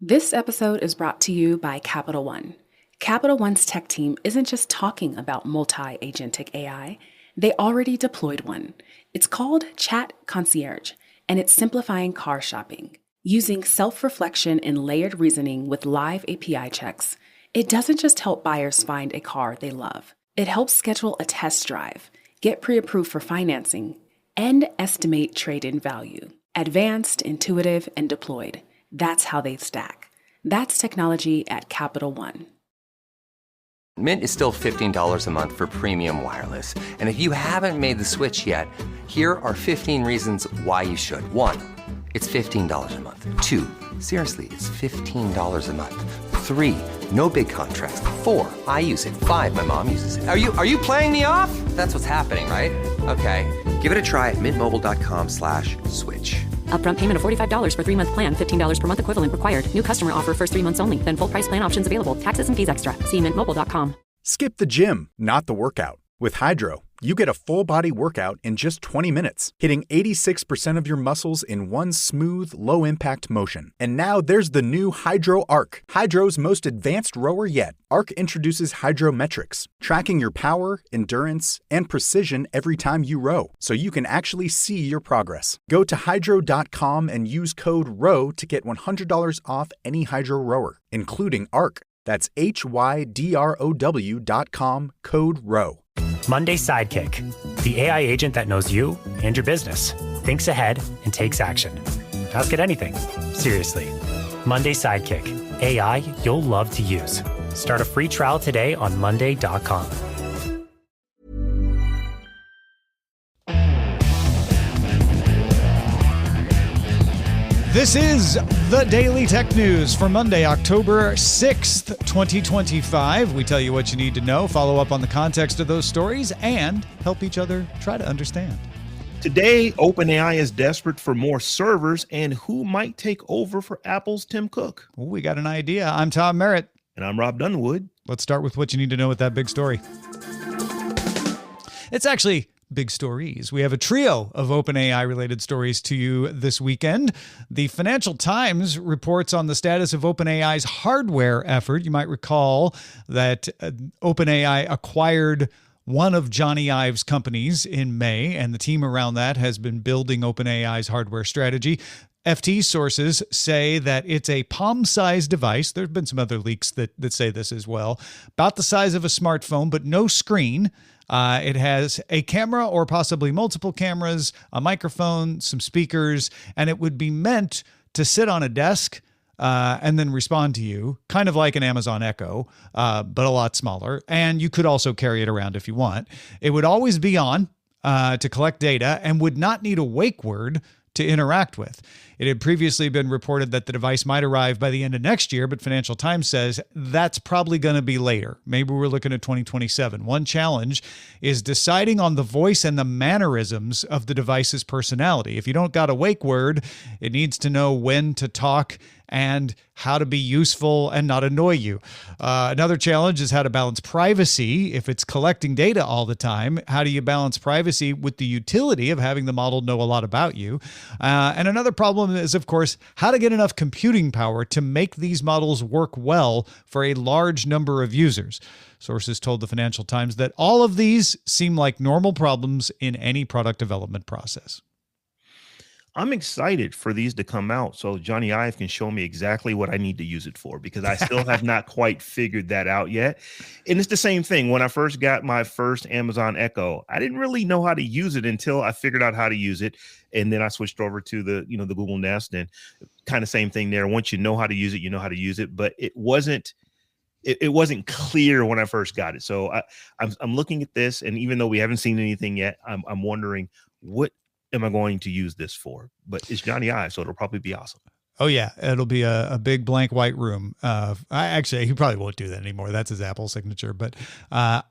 This episode is brought to you by Capital One. Capital One's tech team isn't just talking about multi-agentic AI, they already deployed one. It's called Chat Concierge, and it's simplifying car shopping. Using self-reflection and layered reasoning with live API checks, it doesn't just help buyers find a car they love. It helps schedule a test drive, get pre-approved for financing, and estimate trade-in value. Advanced, intuitive, and deployed. That's how they stack. That's technology at Capital One. Mint is still $15 a month for premium wireless. And if you haven't made the switch yet, here are 15 reasons why you should. 1, it's $15 a month. 2, seriously, it's $15 a month. 3, no big contracts. 4, I use it. 5, my mom uses it. Are you playing me off? That's what's happening, right? Okay, give it a try at mintmobile.com/switch. Upfront payment of $45 for 3-month plan, $15 per month equivalent required. New customer offer first 3 months only. Then full price plan options available. Taxes and fees extra. See mintmobile.com. Skip the gym, not the workout. With Hydro, you get a full-body workout in just 20 minutes, hitting 86% of your muscles in one smooth, low-impact motion. And now there's the new Hydro Arc, Hydro's most advanced rower yet. Arc introduces Hydrometrics, tracking your power, endurance, and precision every time you row, so you can actually see your progress. Go to hydro.com and use code ROW to get $100 off any Hydro rower, including Arc. That's HYDROW.com, code ROW. Monday Sidekick, the AI agent that knows you and your business, thinks ahead and takes action. Ask it anything. Seriously. Monday Sidekick, AI you'll love to use. Start a free trial today on monday.com. This is the Daily Tech News for Monday, October 6th, 2025. We tell you what you need to know, follow up on the context of those stories, and help each other try to understand. Today, OpenAI is desperate for more servers, and who might take over for Apple's Tim Cook? Well, we got an idea. I'm Tom Merritt. And I'm Rob Dunewood. Let's start with what you need to know with that big story. It's actually big stories. We have a trio of OpenAI related stories to you this weekend. The Financial Times reports on the status of OpenAI's hardware effort. You might recall that OpenAI acquired one of Johnny Ive's companies in May, and the team around that has been building OpenAI's hardware strategy. FT sources say that it's a palm-sized device. There have been some other leaks that say this as well. About the size of a smartphone, but no screen. It has a camera or possibly multiple cameras, a microphone, some speakers, and it would be meant to sit on a desk and then respond to you, kind of like an Amazon Echo, but a lot smaller. And you could also carry it around if you want. It would always be on to collect data and would not need a wake word to interact with. It had previously been reported that the device might arrive by the end of next year, but Financial Times says that's probably going to be later. Maybe we're looking at 2027. One challenge is deciding on the voice and the mannerisms of the device's personality. If you don't got a wake word, it needs to know when to talk and how to be useful and not annoy you. Another challenge is how to balance privacy. If it's collecting data all the time, how do you balance privacy with the utility of having the model know a lot about you? And another problem is, of course, how to get enough computing power to make these models work well for a large number of users. Sources told the Financial Times that all of these seem like normal problems in any product development process. I'm excited for these to come out so Johnny Ive can show me exactly what I need to use it for, because I still have not quite figured that out yet. And it's the same thing. When I first got my first Amazon Echo, I didn't really know how to use it until I figured out how to use it. And then I switched over to the Google Nest, and kind of same thing there. Once you know how to use it, you know how to use it. But it wasn't clear when I first got it. So I'm looking at this, and even though we haven't seen anything yet, I'm wondering, what am I going to use this for? But it's Johnny Ive, so it'll probably be awesome. Oh yeah, it'll be a big blank white room. He probably won't do that anymore. That's his Apple signature. But I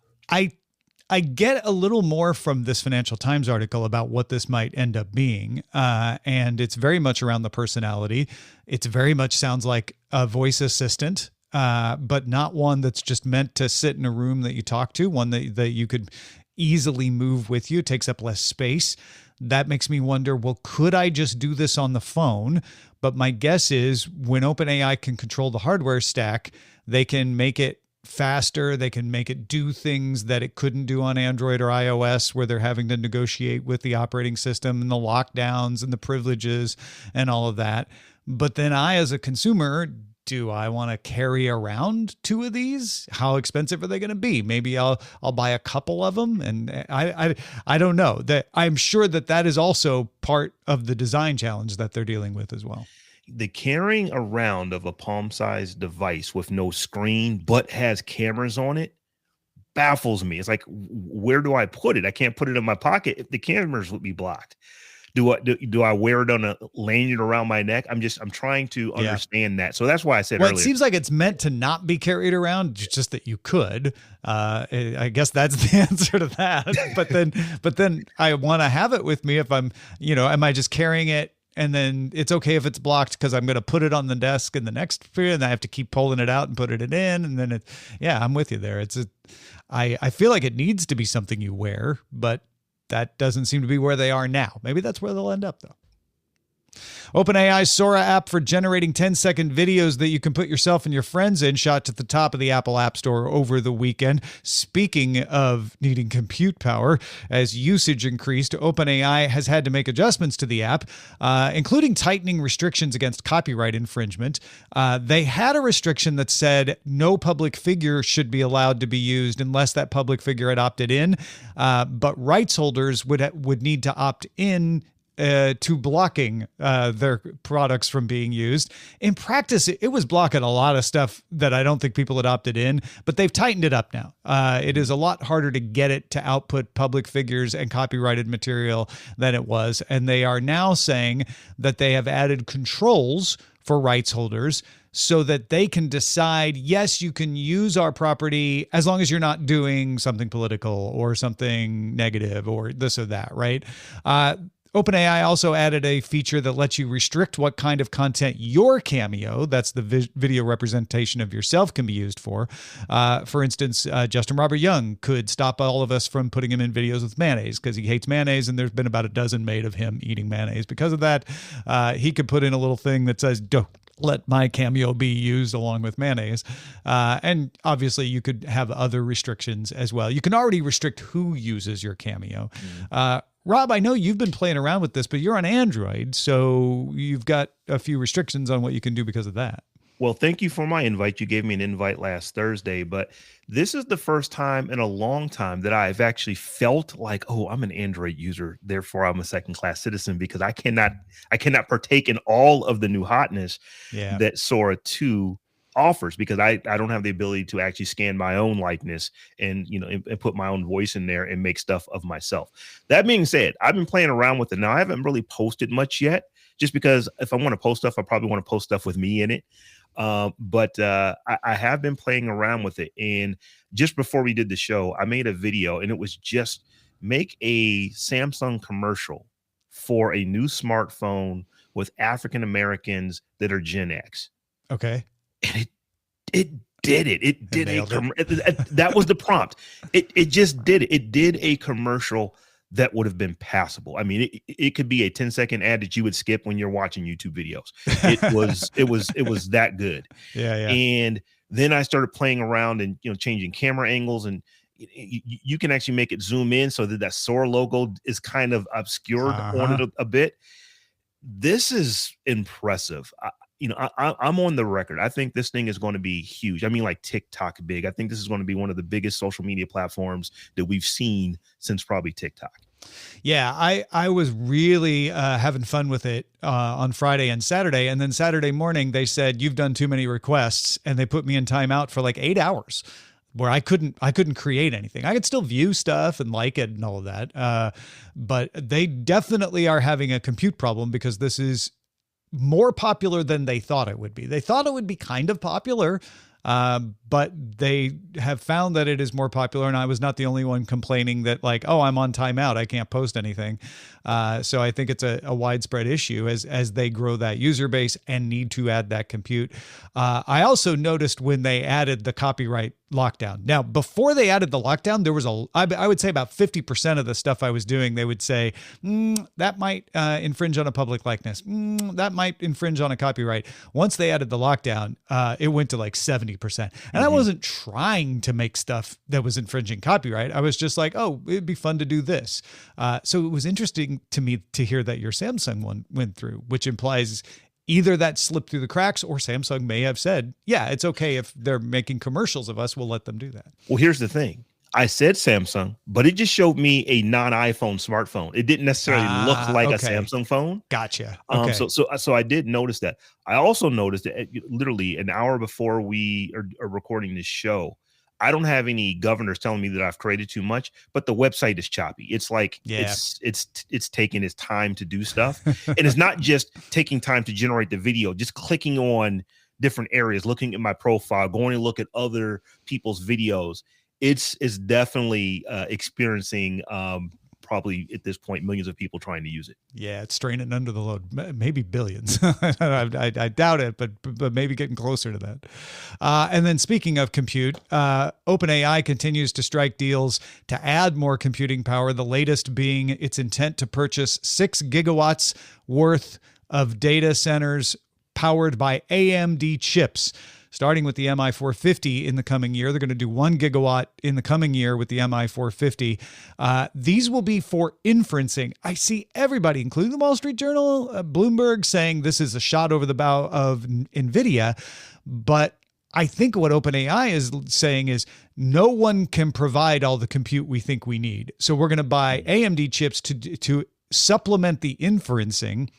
get a little more from this Financial Times article about what this might end up being, and it's very much around the personality. It's very much sounds like a voice assistant, but not one that's just meant to sit in a room that you talk to. One that you could easily move with you. It takes up less space. that makes me wonder, well, could I just do this on the phone? But my guess is when OpenAI can control the hardware stack, they can make it faster. They can make it do things that it couldn't do on Android or iOS, where they're having to negotiate with the operating system and the lockdowns and the privileges and all of that. But then I, as a consumer, do I want to carry around 2 of these? How expensive are they going to be? Maybe I'll buy a couple of them. And I don't know. That I'm sure that is also part of the design challenge that they're dealing with as well. The carrying around of a palm-sized device with no screen but has cameras on it baffles me. It's like, where do I put it? I can't put it in my pocket if the cameras would be blocked. Do I wear it on a lanyard around my neck? I'm trying to understand that. So that's why I said earlier. It seems like it's meant to not be carried around, just that you could. I guess that's the answer to that. But then I want to have it with me if I'm, am I just carrying it? And then it's okay if it's blocked because I'm going to put it on the desk in the next period and I have to keep pulling it out and putting it in. And then I'm with you there. I feel like it needs to be something you wear, but that doesn't seem to be where they are now. Maybe that's where they'll end up, though. OpenAI's Sora app for generating 10-second videos that you can put yourself and your friends in shot to the top of the Apple App Store over the weekend. Speaking of needing compute power, as usage increased, OpenAI has had to make adjustments to the app, including tightening restrictions against copyright infringement. They had a restriction that said no public figure should be allowed to be used unless that public figure had opted in, but rights holders would need to opt in to blocking their products from being used. In practice, it was blocking a lot of stuff that I don't think people had opted in, but they've tightened it up now. It is a lot harder to get it to output public figures and copyrighted material than it was. And they are now saying that they have added controls for rights holders so that they can decide, yes, you can use our property as long as you're not doing something political or something negative or this or that, right? OpenAI also added a feature that lets you restrict what kind of content your Cameo, that's the video representation of yourself, can be used for. For instance, Justin Robert Young could stop all of us from putting him in videos with mayonnaise because he hates mayonnaise, and there's been about a dozen made of him eating mayonnaise. Because of that, he could put in a little thing that says, don't let my Cameo be used along with mayonnaise. And obviously you could have other restrictions as well. You can already restrict who uses your Cameo. Rob, I know you've been playing around with this, but you're on Android, so you've got a few restrictions on what you can do because of that. Well, thank you for my invite. You gave me an invite last Thursday, but this is the first time in a long time that I've actually felt like, oh, I'm an Android user, therefore I'm a second-class citizen, because I cannot partake in all of the new hotness that Sora 2 offers, because I don't have the ability to actually scan my own likeness and and put my own voice in there and make stuff of myself. That being said, I've been playing around with it. Now I haven't really posted much yet, just because if I want to post stuff, I probably want to post stuff with me in it. But I have been playing around with it, and just before we did the show, I made a video, and it was just make a Samsung commercial for a new smartphone with African Americans that are Gen X. Okay. And it did it. It did that was the prompt. It just did it. It did a commercial that would have been passable. I mean, it could be a 10-second ad that you would skip when you're watching YouTube videos. It was that good. Yeah. And then I started playing around and changing camera angles, and you can actually make it zoom in so that Sora logo is kind of obscured on it a bit. This is impressive. I'm on the record. I think this thing is going to be huge. I mean, like TikTok big. I think this is going to be one of the biggest social media platforms that we've seen since probably TikTok. Yeah, I was really having fun with it on Friday and Saturday. And then Saturday morning, they said, you've done too many requests. And they put me in timeout for like 8 hours where I couldn't create anything. I could still view stuff and like it and all of that. But they definitely are having a compute problem because this is more popular than they thought it would be. They thought it would be kind of popular, but they have found that it is more popular. And I was not the only one complaining that like, oh, I'm on timeout, I can't post anything. So I think it's a widespread issue as they grow that user base and need to add that compute. I also noticed when they added the copyright lockdown. Now, before they added the lockdown, there was I would say about 50% of the stuff I was doing, they would say, that might infringe on a public likeness. That might infringe on a copyright. Once they added the lockdown, it went to like 70%. And I wasn't trying to make stuff that was infringing copyright. I was just like, oh, it'd be fun to do this. So it was interesting to me to hear that your Samsung one went through, which implies either that slipped through the cracks or Samsung may have said, yeah, it's okay if they're making commercials of us, we'll let them do that. Well, here's the thing. I said Samsung, but it just showed me a non-iPhone smartphone. It didn't necessarily look like a Samsung phone. Gotcha. Okay. So I did notice that. I also noticed that literally an hour before we are recording this show, I don't have any governors telling me that I've created too much, but the website is choppy. It's like it's taking its time to do stuff. And it's not just taking time to generate the video, just clicking on different areas, looking at my profile, going to look at other people's videos. It's definitely experiencing probably at this point millions of people trying to use it. Yeah, it's straining under the load, maybe billions. I doubt it, but maybe getting closer to that. And then speaking of compute, OpenAI continues to strike deals to add more computing power, the latest being its intent to purchase 6 gigawatts worth of data centers powered by AMD chips. Starting with the MI450 in the coming year. They're going to do 1 gigawatt in the coming year with the MI450. These will be for inferencing. I see everybody, including the Wall Street Journal, Bloomberg, saying this is a shot over the bow of NVIDIA. But I think what OpenAI is saying is no one can provide all the compute we think we need. So we're going to buy AMD chips to supplement the inferencing.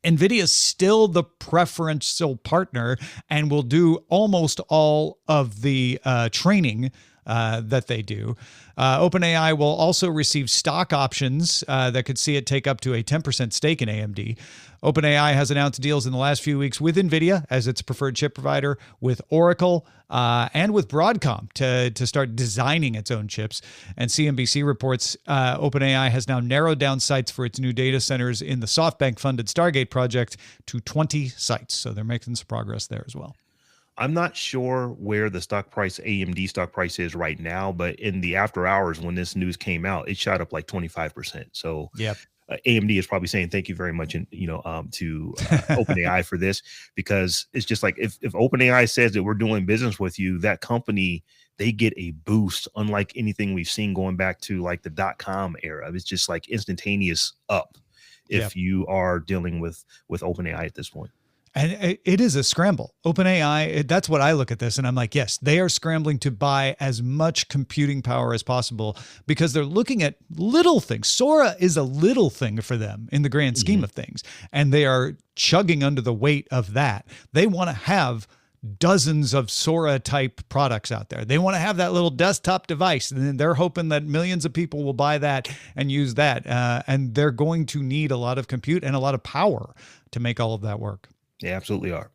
NVIDIA is still the preferential partner and will do almost all of the training that they do. OpenAI will also receive stock options that could see it take up to a 10% stake in AMD. OpenAI has announced deals in the last few weeks with NVIDIA as its preferred chip provider, with Oracle, and with Broadcom to start designing its own chips. And CNBC reports OpenAI has now narrowed down sites for its new data centers in the SoftBank-funded Stargate project to 20 sites. So they're making some progress there as well. I'm not sure where the AMD stock price is right now, but in the after hours when this news came out, it shot up like 25%. So yep. AMD is probably saying thank you very much, to OpenAI for this, because it's just like if OpenAI says that we're doing business with you, that company, they get a boost unlike anything we've seen going back to like the .com era. It's just like instantaneous up if you are dealing with OpenAI at this point. And it is a scramble. OpenAI, that's what I look at this and I'm like, yes, they are scrambling to buy as much computing power as possible because they're looking at little things. Sora is a little thing for them in the grand scheme of things. And they are chugging under the weight of that. They want to have dozens of Sora type products out there. They want to have that little desktop device, and they're hoping that millions of people will buy that and use that. And they're going to need a lot of compute and a lot of power to make all of that work. They absolutely are.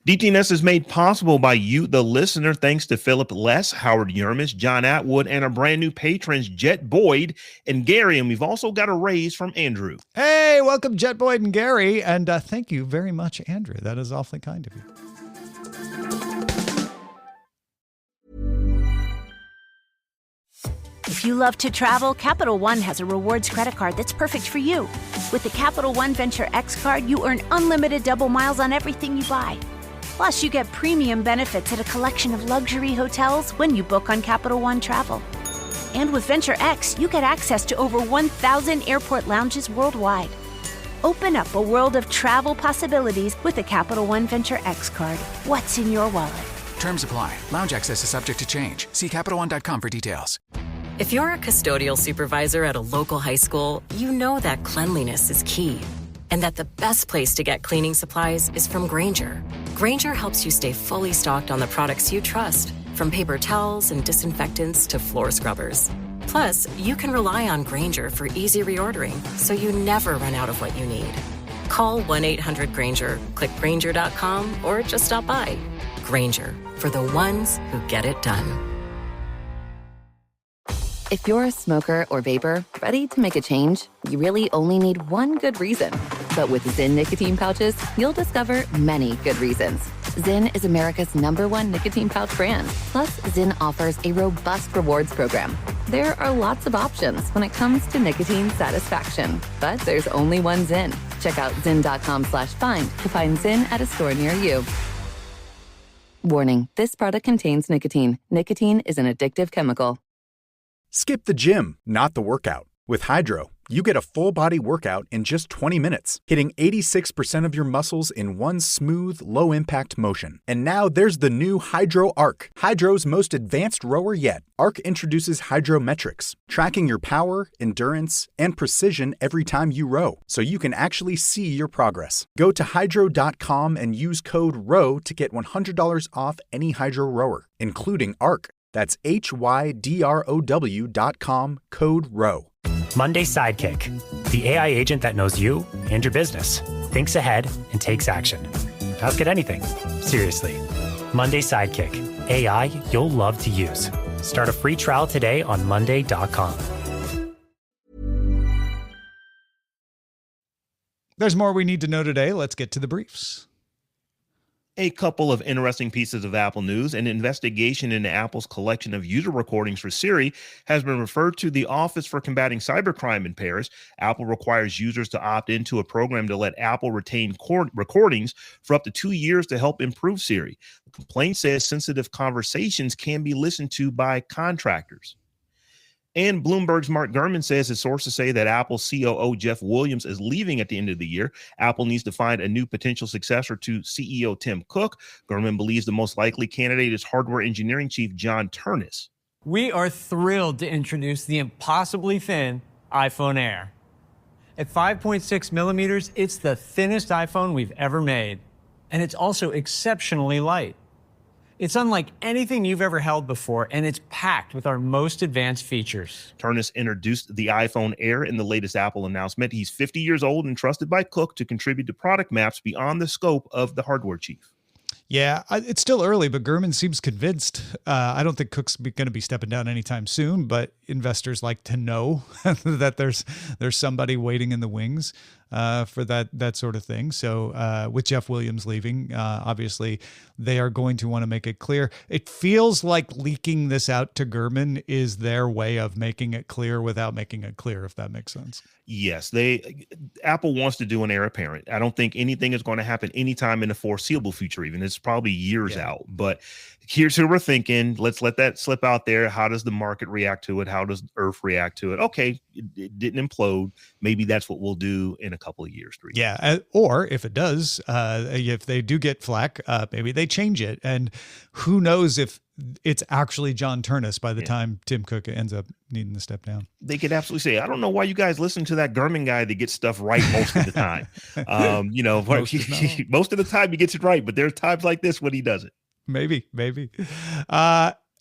DTNS is made possible by you, the listener, thanks to Philip Less, Howard Yermis, John Atwood, and our brand new patrons, Jet Boyd and Gary. And we've also got a raise from Andrew. Hey, welcome, Jet Boyd and Gary. And thank you very much, Andrew. That is awfully kind of you. If you love to travel, Capital One has a rewards credit card that's perfect for you. With the Capital One Venture X card, you earn unlimited double miles on everything you buy. Plus, you get premium benefits at a collection of luxury hotels when you book on Capital One Travel. And with Venture X, you get access to over 1,000 airport lounges worldwide. Open up a world of travel possibilities with the Capital One Venture X card. What's in your wallet? Terms apply. Lounge access is subject to change. See CapitalOne.com for details. If you're a custodial supervisor at a local high school, you know that cleanliness is key. And that the best place to get cleaning supplies is from Grainger. Grainger helps you stay fully stocked on the products you trust, from paper towels and disinfectants to floor scrubbers. Plus, you can rely on Grainger for easy reordering, so you never run out of what you need. Call 1-800-GRANGER, click Granger.com, or just stop by. Granger, for the ones who get it done. If you're a smoker or vapor ready to make a change, you really only need one good reason. But with Zyn nicotine pouches, you'll discover many good reasons. Zyn is America's #1 nicotine pouch brand. Plus, Zyn offers a robust rewards program. There are lots of options when it comes to nicotine satisfaction, but there's only one Zyn. Check out zyn.com/find to find Zyn at a store near you. Warning, this product contains nicotine. Nicotine is an addictive chemical. Skip the gym, not the workout. With Hydro, you get a full-body workout in just 20 minutes, hitting 86% of your muscles in one smooth, low-impact motion. And now there's the new Hydro Arc, Hydro's most advanced rower yet. Arc introduces Hydrometrics, tracking your power, endurance, and precision every time you row, so you can actually see your progress. Go to hydro.com and use code ROW to get $100 off any Hydro rower, including Arc. That's HYDROW.com, code ROW. Monday Sidekick, the AI agent that knows you and your business, thinks ahead, and takes action. Ask it anything, seriously. Monday Sidekick, AI you'll love to use. Start a free trial today on monday.com. There's more we need to know today. Let's get to the briefs. A couple of interesting pieces of Apple news. An investigation into Apple's collection of user recordings for Siri has been referred to the Office for Combating Cybercrime in Paris. Apple requires users to opt into a program to let Apple retain recordings for up to 2 years to help improve Siri. The complaint says sensitive conversations can be listened to by contractors. And Bloomberg's Mark Gurman says his sources say that Apple COO Jeff Williams is leaving at the end of the year. Apple needs to find a new potential successor to CEO Tim Cook. Gurman believes the most likely candidate is hardware engineering chief John Ternus. We are thrilled to introduce the impossibly thin iPhone Air. At 5.6 millimeters, it's the thinnest iPhone we've ever made. And it's also exceptionally light. It's unlike anything you've ever held before, and it's packed with our most advanced features. Ternus introduced the iPhone Air in the latest Apple announcement. He's 50 years old and trusted by Cook to contribute to product maps beyond the scope of the hardware chief. Yeah, it's still early, but Gurman seems convinced. I don't think Cook's going to be stepping down anytime soon, but investors like to know that there's somebody waiting in the wings for that sort of thing. So with Jeff Williams leaving, obviously they are going to want to make it clear. It feels like leaking this out to Gurman is their way of making it clear without making it clear, if that makes sense. Yes, Apple wants to do an heir apparent. I don't think anything is going to happen anytime in the foreseeable future. Even it's probably years out. But here's who we're thinking. Let's let that slip out there. How does the market react to it? How does Earth react to it? Okay, it didn't implode. Maybe that's what we'll do in a couple of years. 3 years. Yeah, or if it does, if they do get flack, maybe they change it. And who knows if it's actually John Ternus by the time Tim Cook ends up needing to step down. They could absolutely say, I don't know why you guys listen to that Gurman guy that gets stuff right most of the time. Most of the time he gets it right, but there's times like this when he doesn't. Maybe.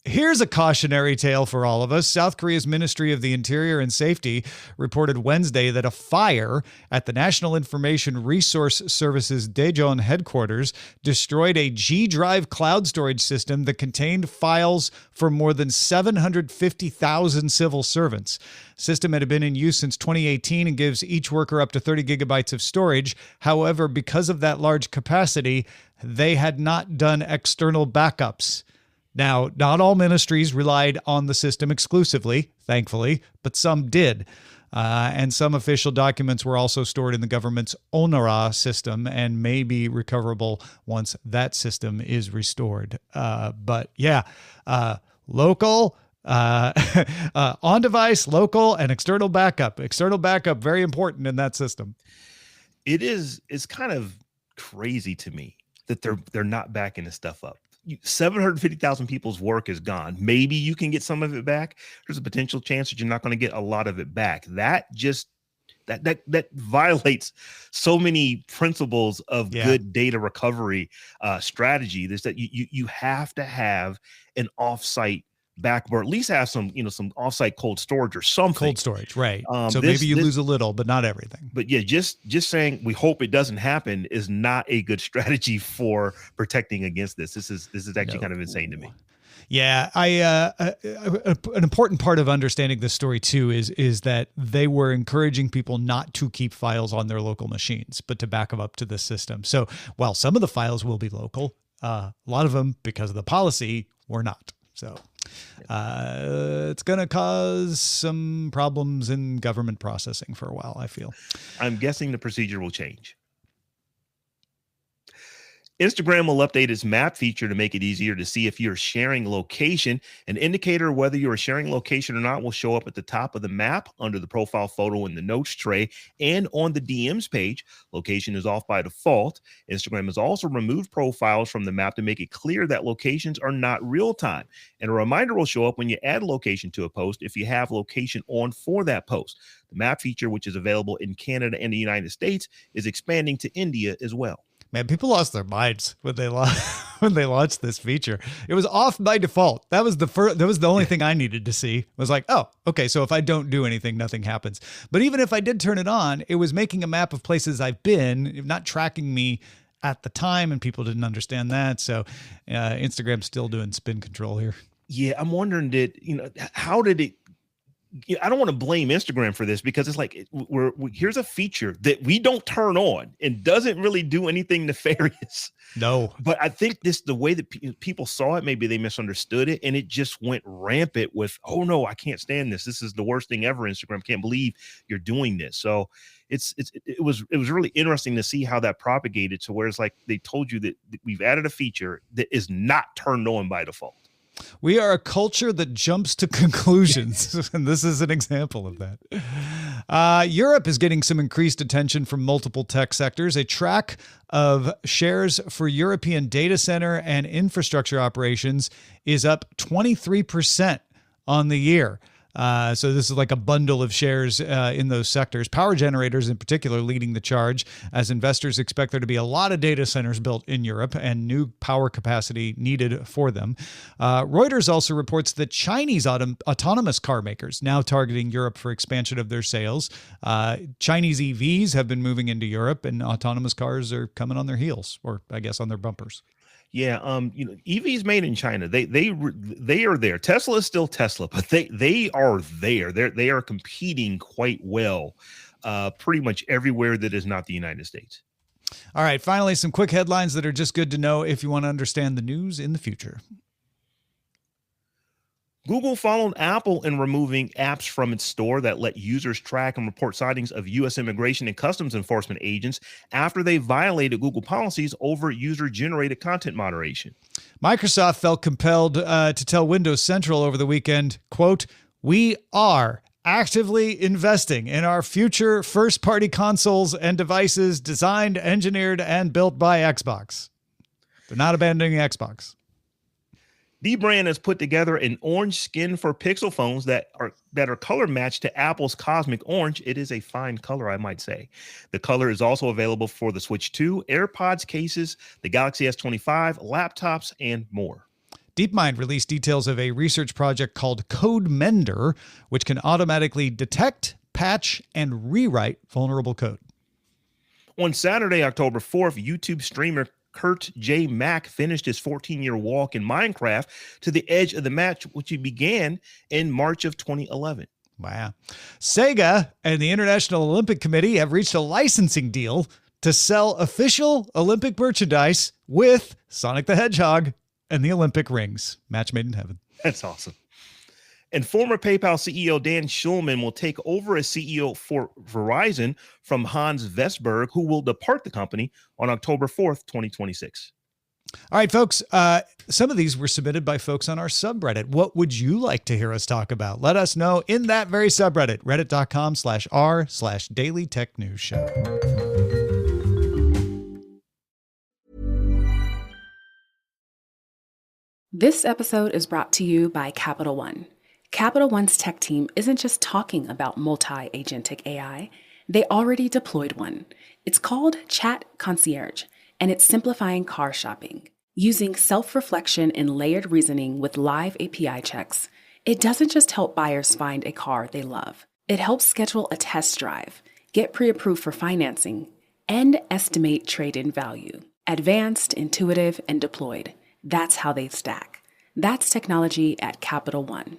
Here's a cautionary tale for all of us. South Korea's Ministry of the Interior and Safety reported Wednesday that a fire at the National Information Resource Service's Daejeon headquarters destroyed a G Drive cloud storage system that contained files for more than 750,000 civil servants. The system had been in use since 2018 and gives each worker up to 30 gigabytes of storage. However, because of that large capacity, they had not done external backups. Now, not all ministries relied on the system exclusively, thankfully, but some did. And some official documents were also stored in the government's ONRA system and may be recoverable once that system is restored. Local, on-device, local, and external backup. External backup, very important in that system. It's kind of crazy to me that they're not backing this stuff up. 750,000 people's work is gone. Maybe you can get some of it back. There's a potential chance that you're not going to get a lot of it back. That violates so many principles of good data recovery strategy. There's that you have to have an offsite backup, or at least have some, some offsite cold storage or something. Cold storage, right. So maybe you lose a little, but not everything. But yeah, just saying we hope it doesn't happen is not a good strategy for protecting against this. This is actually kind of insane to me. Yeah, an important part of understanding this story too is that they were encouraging people not to keep files on their local machines, but to back them up to the system. So while some of the files will be local, a lot of them, because of the policy, were not. So it's going to cause some problems in government processing for a while, I feel. I'm guessing the procedure will change. Instagram will update its map feature to make it easier to see if you're sharing location. An indicator whether you're sharing location or not will show up at the top of the map under the profile photo in the notes tray and on the DMs page. Location is off by default. Instagram has also removed profiles from the map to make it clear that locations are not real time. And a reminder will show up when you add location to a post if you have location on for that post. The map feature, which is available in Canada and the United States, is expanding to India as well. Man, people lost their minds when they launched this feature. It was off by default. That was the only thing I needed to see. It was like, oh, okay, so if I don't do anything, nothing happens. But even if I did turn it on, it was making a map of places I've been, not tracking me at the time, and people didn't understand that. So Instagram's still doing spin control here. Yeah, I'm wondering, how did it? I don't want to blame Instagram for this, because it's like here's a feature that we don't turn on and doesn't really do anything nefarious. No, but I think the way that people saw it, maybe they misunderstood it, and it just went rampant with, oh no, I can't stand this. This is the worst thing ever. Instagram, can't believe you're doing this. So it was really interesting to see how that propagated to where it's like they told you that we've added a feature that is not turned on by default. We are a culture that jumps to conclusions, and this is an example of that. Europe is getting some increased attention from multiple tech sectors. A track of shares for European data center and infrastructure operations is up 23% on the year. So this is like a bundle of shares in those sectors. Power generators in particular leading the charge, as investors expect there to be a lot of data centers built in Europe and new power capacity needed for them. Reuters also reports that Chinese autonomous car makers now targeting Europe for expansion of their sales. Chinese EVs have been moving into Europe, and autonomous cars are coming on their heels, or I guess on their bumpers. Yeah, EVs made in China. They are there. Tesla is still Tesla, but they are there. They are competing quite well, pretty much everywhere that is not the United States. All right, finally, some quick headlines that are just good to know if you want to understand the news in the future. Google followed Apple in removing apps from its store that let users track and report sightings of U.S. immigration and customs enforcement agents after they violated Google policies over user-generated content moderation. Microsoft felt compelled to tell Windows Central over the weekend, quote, "We are actively investing in our future first-party consoles and devices designed, engineered, and built by Xbox." They're not abandoning Xbox. Dbrand has put together an orange skin for Pixel phones that are color matched to Apple's Cosmic Orange. It is a fine color, I might say. The color is also available for the Switch 2, AirPods cases, the Galaxy S25, laptops, and more. DeepMind released details of a research project called Code Mender, which can automatically detect, patch, and rewrite vulnerable code. On Saturday, October 4th, YouTube streamer Kurt J. Mack finished his 14-year walk in Minecraft to the edge of the match, which he began in March of 2011. Wow. Sega and the International Olympic Committee have reached a licensing deal to sell official Olympic merchandise with Sonic the Hedgehog and the Olympic rings. Match made in heaven. That's awesome. And former PayPal CEO Dan Schulman will take over as CEO for Verizon from Hans Vestberg, who will depart the company on October 4th, 2026. All right, folks, some of these were submitted by folks on our subreddit. What would you like to hear us talk about? Let us know in that very subreddit, reddit.com/r/Daily Tech News Show. This episode is brought to you by Capital One. Capital One's tech team isn't just talking about multi-agentic AI. They already deployed one. It's called Chat Concierge, and it's simplifying car shopping. Using self-reflection and layered reasoning with live API checks, it doesn't just help buyers find a car they love. It helps schedule a test drive, get pre-approved for financing, and estimate trade-in value. Advanced, intuitive, and deployed. That's how they stack. That's technology at Capital One.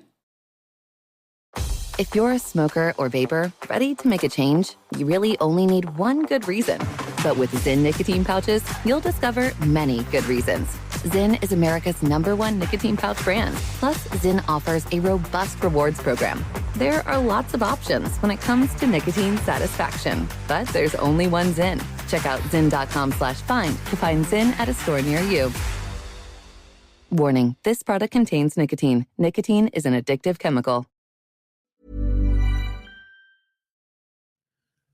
If you're a smoker or vapor ready to make a change, you really only need one good reason. But with Zyn nicotine pouches, you'll discover many good reasons. Zyn is America's #1 nicotine pouch brand. Plus, Zyn offers a robust rewards program. There are lots of options when it comes to nicotine satisfaction. But there's only one Zyn. Check out zyn.com/find to find Zyn at a store near you. Warning, this product contains nicotine. Nicotine is an addictive chemical.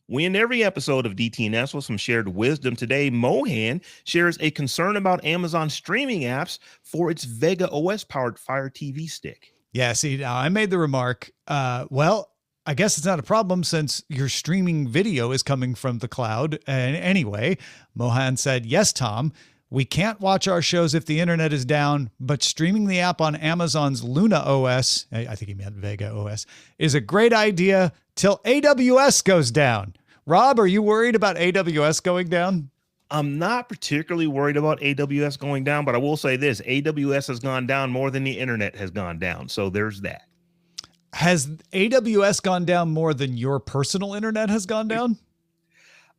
We end every episode of DTNS with some shared wisdom. Today, Mohan shares a concern about Amazon streaming apps for its Vega OS-powered Fire TV stick. Yeah, see, now I made the remark, well, I guess it's not a problem since your streaming video is coming from the cloud. And anyway, Mohan said, yes, Tom, we can't watch our shows if the internet is down, but streaming the app on Amazon's Luna OS, I think he meant Vega OS, is a great idea till AWS goes down. Rob, are you worried about AWS going down? I'm not particularly worried about AWS going down, but I will say this, AWS has gone down more than the internet has gone down. So there's that. Has AWS gone down more than your personal internet has gone down?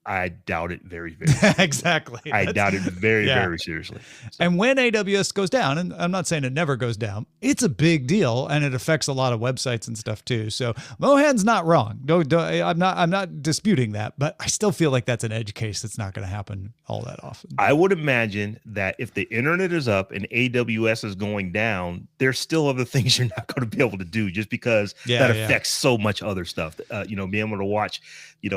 I doubt it very, very seriously. Exactly. I doubt it very, very seriously. So. And when AWS goes down, and I'm not saying it never goes down, it's a big deal and it affects a lot of websites and stuff too. So Mohan's not wrong. I'm not disputing that, but I still feel like that's an edge case that's not going to happen all that often. I would imagine that if the internet is up and AWS is going down, there's still other things you're not going to be able to do just because that affects so much other stuff. Being able to watch,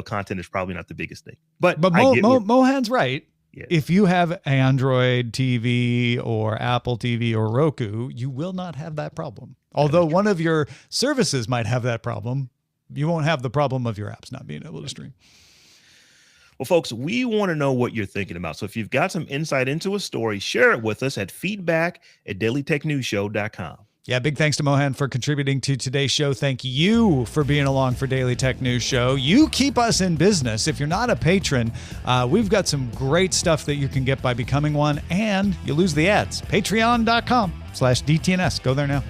content is probably not the biggest thing. But Mohan's right. Yeah. If you have Android TV or Apple TV or Roku, you will not have that problem. Although one of your services might have that problem, you won't have the problem of your apps not being able to stream. Well, folks, we want to know what you're thinking about. So if you've got some insight into a story, share it with us at feedback@dailytechnewsshow.com. Yeah, big thanks to Mohan for contributing to today's show. Thank you for being along for Daily Tech News Show. You keep us in business. If you're not a patron, we've got some great stuff that you can get by becoming one, and you lose the ads. Patreon.com/DTNS. Go there now.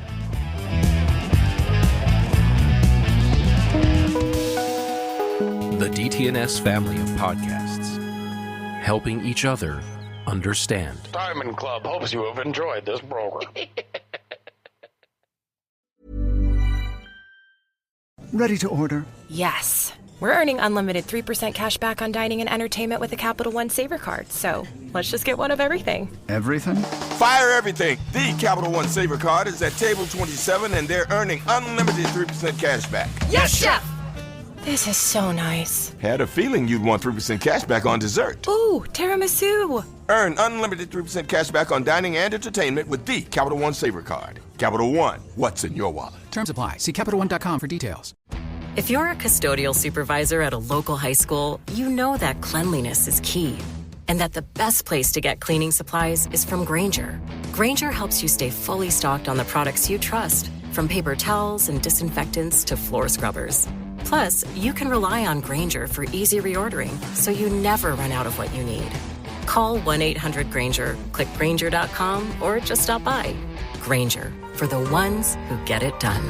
The DTNS family of podcasts, helping each other understand. Diamond Club hopes you have enjoyed this program. Ready to order? Yes. We're earning unlimited 3% cash back on dining and entertainment with the Capital One Saver Card, so let's just get one of everything. Everything? Fire everything! The Capital One Saver Card is at table 27 and they're earning unlimited 3% cash back. Yes, Chef! This is so nice. Had a feeling you'd want 3% cash back on dessert. Ooh, tiramisu! Earn unlimited 3% cash back on dining and entertainment with the Capital One Saver Card. Capital One, what's in your wallet? Terms apply. See CapitalOne.com for details. If you're a custodial supervisor at a local high school, you know that cleanliness is key. And that the best place to get cleaning supplies is from Grainger. Grainger helps you stay fully stocked on the products you trust, from paper towels and disinfectants to floor scrubbers. Plus, you can rely on Grainger for easy reordering, so you never run out of what you need. Call 1-800-GRAINGER, click Grainger.com, or just stop by. Grainger, for the ones who get it done.